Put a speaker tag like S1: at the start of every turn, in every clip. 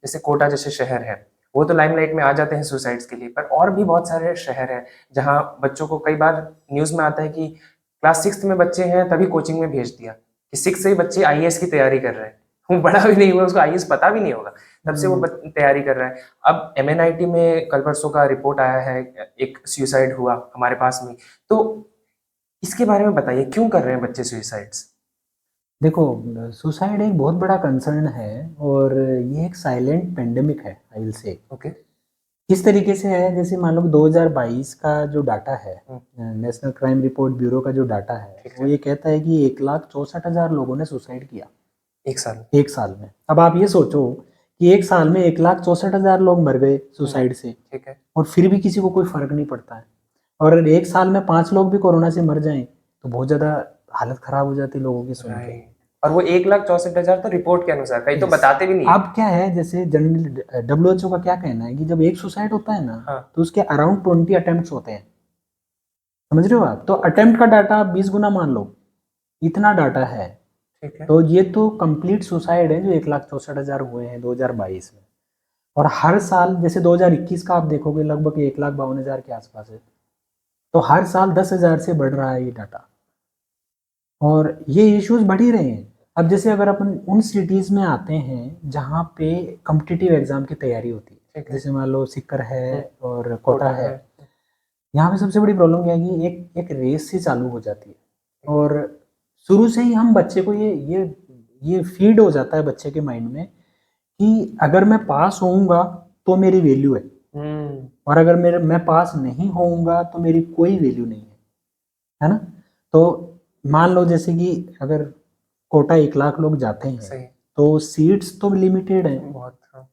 S1: जैसे कोटा जैसे शहर है, वो तो लाइमलाइट में आ जाते हैं सुसाइड्स के लिए, पर और भी बहुत सारे शहर हैं जहाँ बच्चों को कई बार न्यूज़ में आता है कि क्लास 6th में बच्चे हैं तभी कोचिंग में भेज दिया कि 6 से ही बच्चे आईएएस की तैयारी कर रहे हैं। वो बड़ा भी नहीं हुआ, उसको आईएएस पता भी नहीं होगा, तब से वो तैयारी कर रहा है। अब एमएनआईटी में कल परसों का रिपोर्ट आया है, एक सुसाइड हुआ हमारे पास में। तो इसके बारे में बताइए, क्यों कर रहे हैं बच्चे सुसाइड्स?
S2: देखो, सुसाइड एक बहुत बड़ा कंसर्न है और ये एक साइलेंट पेंडेमिक है, आई विल से।
S1: ओके।
S2: किस तरीके से है, जैसे मान लो 2022 का जो डाटा है,
S1: हम्म,
S2: नेशनल क्राइम रिपोर्ट ब्यूरो का जो डाटा है,
S1: ठीक
S2: वो
S1: है।
S2: ये कहता है कि 1,64,000 लोगों ने सुसाइड किया
S1: एक साल।
S2: एक साल में। अब आप ये सोचो कि एक साल में 1,64,000 लोग मर गए
S1: हम्म,
S2: सुसाइड से,
S1: ठीक है।
S2: और फिर भी किसी को कोई फर्क नहीं पड़ता है। और अगर एक साल में 5 लोग भी कोरोना से मर जाएं तो बहुत ज़्यादा हालत खराब हो जाती है लोगों की सुन के।
S1: राइट। और वो 1,64,000 तो रिपोर्ट के अनुसार, कहीं तो
S2: यस।
S1: बताते भी नहीं है।
S2: अब क्या है, जैसे जनरल डब्ल्यूएचओ का क्या कहना है कि जब एक सुसाइड होता है ना,
S1: हाँ।
S2: तो उसके अराउंड 20 अटेम्प्ट्स होते हैं। समझ रहे हो आप? तो अटेम्प्ट का डाटा आप 20 गुना मान लो, इतना डाटा है।
S1: ठीक है।
S2: तो ये तो कंप्लीट सुसाइड है जो 1,64,000 हुए हैं 2022 में। और हर साल जैसे 2021 का आप देखोगे लगभग 1,52,000 के आसपास है। तो हर साल 10,000 से बढ़ रहा है ये डाटा, और ये इश्यूज बढ़ ही रहे हैं। अब जैसे अगर अपन उन सिटीज़ में आते हैं जहाँ पे कॉम्पिटिटिव एग्जाम की तैयारी होती है,
S1: ठीक है।
S2: जैसे मान लो सीकर है
S1: हम्म,
S2: और कोटा
S1: कोटा
S2: है,
S1: है।
S2: यहाँ पे सबसे बड़ी प्रॉब्लम क्या है कि एक रेस सी चालू हो जाती है। और शुरू से ही हम बच्चे को ये फीड हो जाता है बच्चे के माइंड में कि अगर मैं पास होऊंगा तो मेरी वैल्यू है,
S1: हम्म।
S2: और अगर मैं पास नहीं होऊंगा तो मेरी कोई वैल्यू नहीं है ना? तो मान लो जैसे कि अगर कोटा 1 लाख लोग जाते हैं
S1: सही।
S2: तो सीट्स तो लिमिटेड है,
S1: बहुत, हाँ।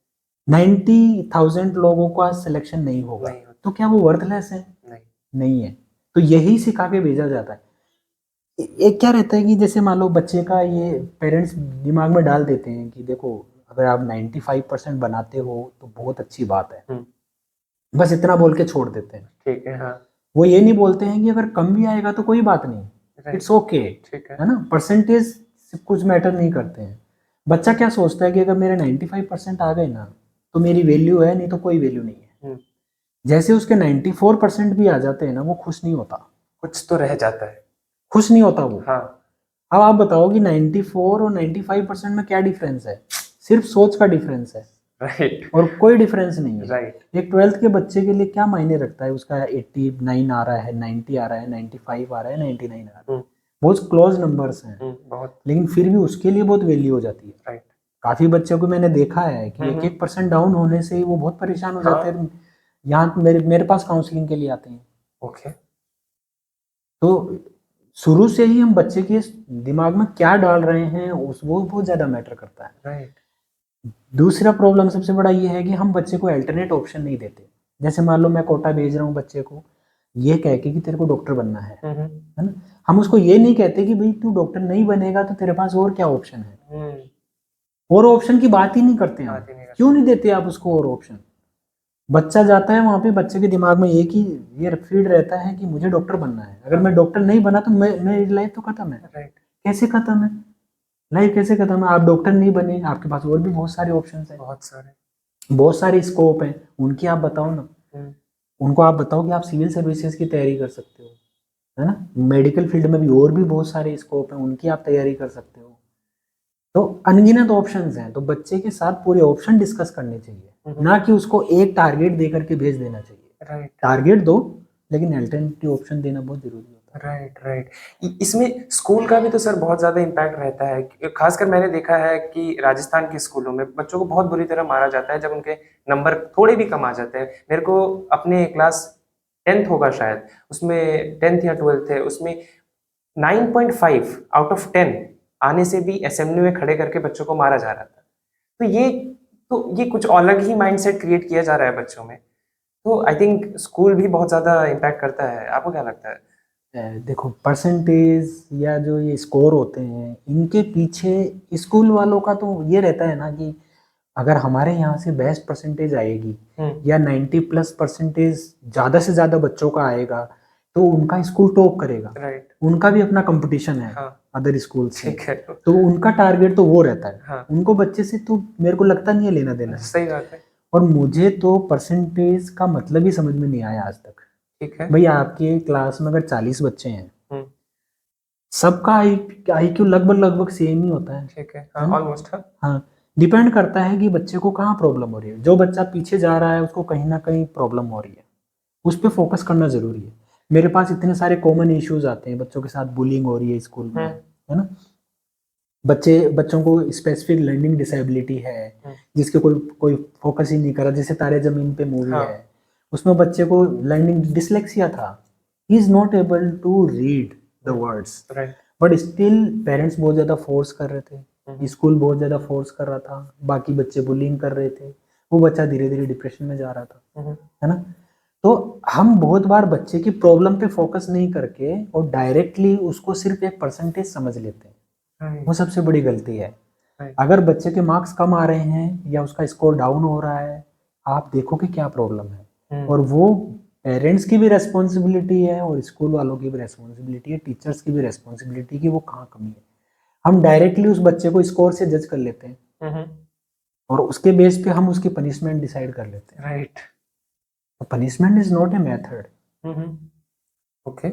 S2: 90,000 लोगों का सिलेक्शन नहीं होगा।
S1: नहीं होता।
S2: तो क्या वो वर्थलेस है?
S1: नहीं।
S2: नहीं है। तो यही सिखा के भेजा जाता है। एक क्या रहता है कि जैसे मान लो बच्चे का ये पेरेंट्स दिमाग में डाल देते हैं कि देखो, अगर आप 95% बनाते हो तो बहुत अच्छी बात है,
S1: हम्म।
S2: बस इतना बोल के छोड़ देते हैं।
S1: ठीक है। हाँ।
S2: वो ये नहीं बोलते हैं कि अगर कम भी आएगा तो कोई बात नहीं,
S1: राइट।
S2: इट्स ओके,
S1: ठीक है।
S2: है ना? परसेंटेज कुछ मैटर नहीं करते हैं। बच्चा क्या सोचता है कि अगर मेरे 95% आ गए ना तो मेरी वैल्यू है, नहीं तो कोई वैल्यू नहीं है।
S1: हम्म।
S2: जैसे उसके 94% भी आ जाते हैं ना, वो खुश नहीं होता।
S1: कुछ तो रह जाता है।
S2: खुश नहीं होता वो।
S1: हाँ।
S2: अब आप बताओ कि 94 और 95% में क्या डिफरेंस है? सिर्फ सोच का डिफरेंस है,
S1: राइट।
S2: और कोई डिफरेंस नहीं है।
S1: राइट।
S2: एक 12th के बच्चे के लिए क्या मायने रखता है उसका 89 आ रहा है, 90 आ रहा है, 95 आ रहा है, 99 आ रहा है?
S1: हम्म।
S2: बहुत क्लोज नंबर्स हैं,
S1: बहुत।
S2: लेकिन फिर भी उसके लिए बहुत वैल्यू हो जाती है।
S1: राइट।
S2: काफ़ी बच्चों को मैंने देखा है कि एक एक परसेंट डाउन होने से ही वो बहुत परेशान हो जाते
S1: हाँ।
S2: हैं। यहाँ मेरे मेरे पास काउंसलिंग के लिए आते हैं।
S1: ओके।
S2: तो शुरू से ही हम बच्चे के दिमाग में क्या डाल रहे हैं उस वो बहुत ज़्यादा मैटर करता है।
S1: राइट।
S2: दूसरा प्रॉब्लम सबसे बड़ा ये है कि हम बच्चे को अल्टरनेट ऑप्शन नहीं देते। जैसे मान लो मैं कोटा भेज रहा हूँ बच्चे को, ये कह के कि तेरे को डॉक्टर बनना है ना? हम उसको ये नहीं कहते कि भाई तू डॉक्टर नहीं बनेगा तो तेरे पास और क्या ऑप्शन है।
S1: हम्म।
S2: और ऑप्शन की बात ही नहीं करते हम।
S1: बात ही नहीं
S2: क्यों
S1: करते।
S2: नहीं देते आप उसको और ऑप्शन? बच्चा जाता है वहां पे, बच्चे के दिमाग में एक ही ये फीड रहता है कि मुझे डॉक्टर बनना है, अगर मैं डॉक्टर नहीं बना तो मेरी लाइफ तो खत्म है।
S1: राइट।
S2: कैसे खत्म है? लाइफ कैसे खत्म है? आप डॉक्टर नहीं बने, आपके पास और भी बहुत सारे ऑप्शन है,
S1: बहुत सारे।
S2: बहुत सारे स्कोप हैं, उनकी आप बताओ ना।
S1: हम्म।
S2: उनको आप बताओ कि आप सिविल सर्विसेज की तैयारी कर सकते हो, है ना? मेडिकल फील्ड में भी और भी बहुत सारे स्कोप हैं, उनकी आप तैयारी कर सकते हो। तो अनगिनत ऑप्शंस हैं, तो बच्चे के साथ पूरे ऑप्शन डिस्कस करने चाहिए, ना कि उसको एक टारगेट दे करके भेज देना चाहिए।
S1: राइट।
S2: टारगेट दो, लेकिन अल्टरनेटिव ऑप्शन देना बहुत जरूरी होता
S1: राइट। राइट। इसमें स्कूल का भी तो सर बहुत ज्यादा इम्पैक्ट रहता है। खासकर मैंने देखा है कि राजस्थान के स्कूलों में बच्चों को बहुत बुरी तरह मारा जाता है जब उनके नंबर थोड़े भी कम आ जाते हैं। मेरे को अपने क्लास 10th होगा शायद, उसमें 10th या 12th है, उसमें 9.5 आउट ऑफ 10 आने से भी असेंबली में खड़े करके बच्चों को मारा जा रहा था। तो ये कुछ अलग ही माइंडसेट क्रिएट किया जा रहा है बच्चों में। तो आई थिंक स्कूल भी बहुत ज्यादा इम्पैक्ट करता है। आपको क्या लगता है?
S2: देखो, परसेंटेज या जो ये स्कोर होते हैं इनके पीछे स्कूल वालों का तो ये रहता है ना कि अगर हमारे यहाँ से बेस्ट परसेंटेज आएगी
S1: हम्म।
S2: या 90+ परसेंटेज ज़्यादा से ज़्यादा बच्चों का आएगा, तो उनका स्कूल टॉप करेगा,
S1: राइट।
S2: उनका भी अपना कंपटीशन है
S1: हाँ,
S2: अदर स्कूल से,
S1: ठीक है।
S2: तो उनका टारगेट तो वो रहता है,
S1: हाँ,
S2: उनको बच्चे से तो मेरे को लगता नहीं है लेना देना है।
S1: सही बात है।
S2: और मुझे तो परसेंटेज का मतलब ही समझ में नहीं आया आज तक।
S1: ठीक है।
S2: भाई आपके क्लास में अगर 40 बच्चे हैं,
S1: हुँ,
S2: सबका IQ लगभग लगभग सेम ही होता
S1: ठीक है।
S2: है
S1: हाँ,
S2: ना?
S1: ऑलमोस्ट हाँ।
S2: हाँ, डिपेंड करता है कि बच्चे को कहाँ प्रॉब्लम हो रही है। जो बच्चा पीछे जा रहा है उसको कहीं ना कहीं प्रॉब्लम हो रही है, उस पर फोकस करना जरूरी है। मेरे पास इतने सारे कॉमन इश्यूज आते हैं, बच्चों के साथ बुलिंग हो रही है स्कूल में,
S1: हुँ,
S2: है ना? बच्चों को स्पेसिफिक लर्निंग डिसेबिलिटी है,
S1: हुँ,
S2: जिसके कोई कोई फोकस ही नहीं कर रहा। जैसे तारे जमीन पे मूवी
S1: हाँ,
S2: है, उसमें बच्चे को लर्निंग डिसलेक्सिया था, he is not able to read the
S1: hmm,
S2: words,
S1: right.
S2: But still parents बहुत ज़्यादा फोर्स कर रहे
S1: हुँ,
S2: थे, स्कूल बहुत ज़्यादा फोर्स कर रहा था, बाकी बच्चे बुलिंग कर रहे थे, वो बच्चा धीरे धीरे डिप्रेशन में जा रहा था,
S1: हुँ,
S2: है ना? तो हम बहुत बार बच्चे की प्रॉब्लम पे फोकस नहीं करके और डायरेक्टली उसको सिर्फ एक परसेंटेज समझ लेते हैं, वो
S1: राइट,
S2: सबसे बड़ी गलती है।
S1: राइट।
S2: अगर बच्चे के मार्क्स कम आ रहे हैं या उसका स्कोर डाउन हो रहा है, आप देखो कि क्या प्रॉब्लम है,
S1: हुँ,
S2: और वो पेरेंट्स की भी रेस्पॉन्सिबिलिटी है और स्कूल वालों की भी रेस्पॉन्सिबिलिटी है, टीचर्स की भी रेस्पॉन्सिबिलिटी कि वो कहाँ कमी है। हम डायरेक्टली उस बच्चे को स्कोर से जज कर लेते हैं
S1: हुँ, हुँ,
S2: और उसके बेस पे हम उसकी पनिशमेंट डिसाइड कर लेते हैं।
S1: राइट।
S2: तो punishment is not a method.
S1: Hmm, hmm, okay.